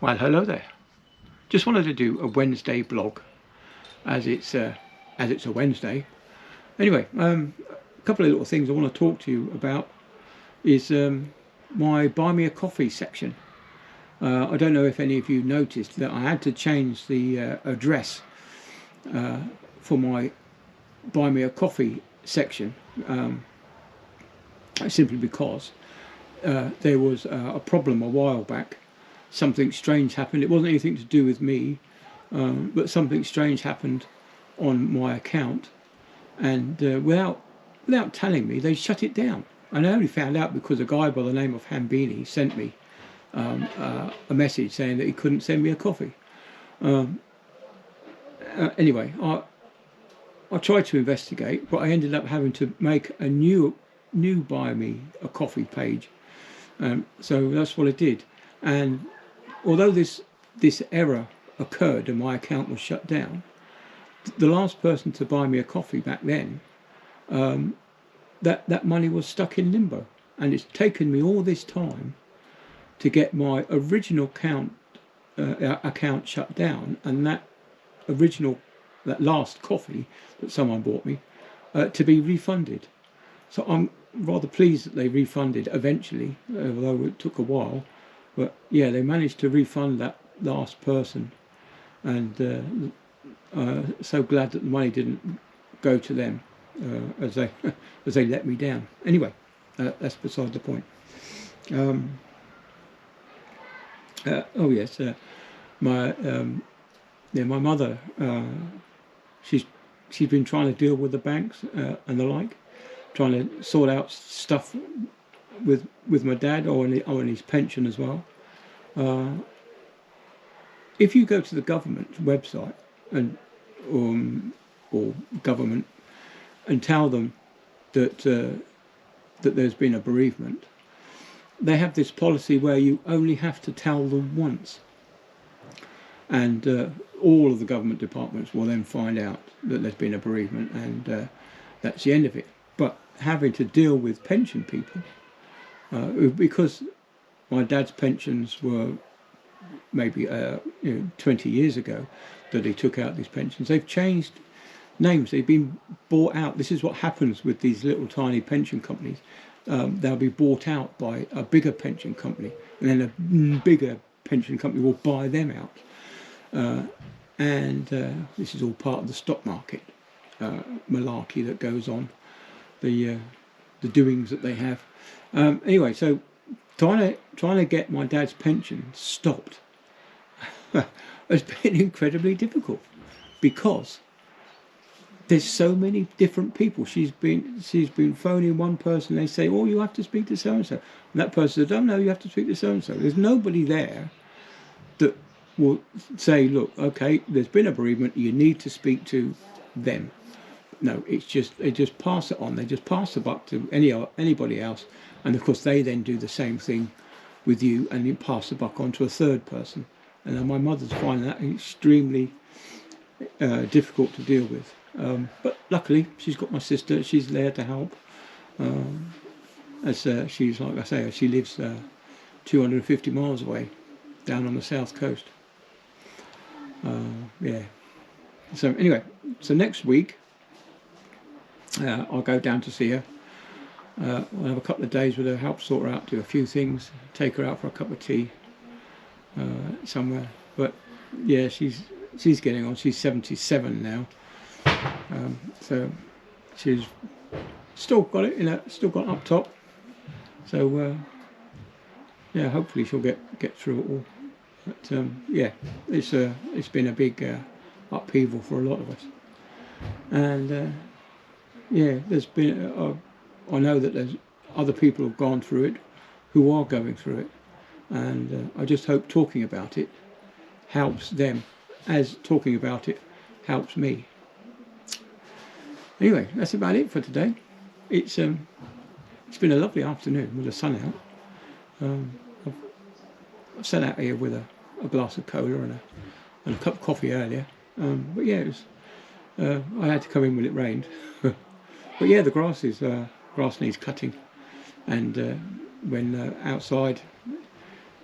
Well, hello there. Just wanted to do a Wednesday vlog, as it's a Wednesday. Anyway, a couple of little things I want to talk to you about is my Buy Me a Coffee section. I don't know if any of you noticed that I had to change the address for my Buy Me a Coffee section, simply because there was a problem a while back. Something strange happened. It wasn't anything to do with me, but something strange happened on my account, and without telling me, they shut it down. And I only found out because a guy by the name of Hambini sent me a message saying that he couldn't send me a coffee. Anyway, I tried to investigate, but I ended up having to make a new Buy Me a Coffee page. So that's what I did. And although this error occurred and my account was shut down, the last person to buy me a coffee back then, that money was stuck in limbo, and it's taken me all this time to get my original account shut down, and that last coffee that someone bought me to be refunded. So I'm rather pleased that they refunded eventually, although it took a while. But yeah, they managed to refund that last person, and so glad that the money didn't go to them as they let me down. Anyway, that's beside the point. Oh yes, my mother, she's been trying to deal with the banks and the like, trying to sort out stuff with my dad, or in his pension as well. If you go to the government website and or government and tell them that that there's been a bereavement, they have this policy where you only have to tell them once, and all of the government departments will then find out that there's been a bereavement, and that's the end of it. But having to deal with pension people, because my dad's pensions were maybe 20 years ago that he took out these pensions, they've changed names, they've been bought out. This is what happens with these little tiny pension companies. They'll be bought out by a bigger pension company, and then a bigger pension company will buy them out, and this is all part of the stock market malarkey that goes on, the doings that they have. Anyway, so trying to get my dad's pension stopped has been incredibly difficult, because there's so many different people. She's been phoning one person. They say, "Oh, you have to speak to so and so," and that person says, "Oh no, you have to speak to so and so." There's nobody there that will say, "Look, okay, there's been a bereavement. You need to speak to them." No, it's just they just pass it on. They just pass the buck to anybody else, and of course they then do the same thing with you, and you pass the buck on to a third person. And then my mother's finding that extremely difficult to deal with. But luckily, she's got my sister. She's there to help. As she's, like I say, she lives 250 miles away, down on the south coast. Yeah. So anyway, so next week I'll go down to see her. I'll have a couple of days with her, help sort her out, do a few things, take her out for a cup of tea somewhere. But yeah, she's getting on. She's 77 now, so she's still got it, still got it up top. So yeah, hopefully she'll get through it all. But yeah, it's been a big upheaval for a lot of us, and yeah, there's been I know that there's other people who've gone through it, who are going through it, and I just hope talking about it helps them, as talking about it helps me. Anyway, that's about it for today. It's been a lovely afternoon with the sun out. I've sat out here with a glass of cola and a cup of coffee earlier. But yeah, I had to come in when it rained. But yeah, the grass needs cutting, and when outside,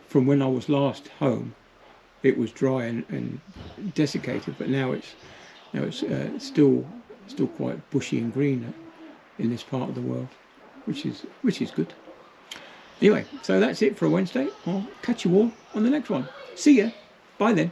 from when I was last home, it was dry and desiccated, but now it's still quite bushy and green in this part of the world, which is good. Anyway, so that's it for a Wednesday. I'll catch you all on the next one. See ya. Bye then.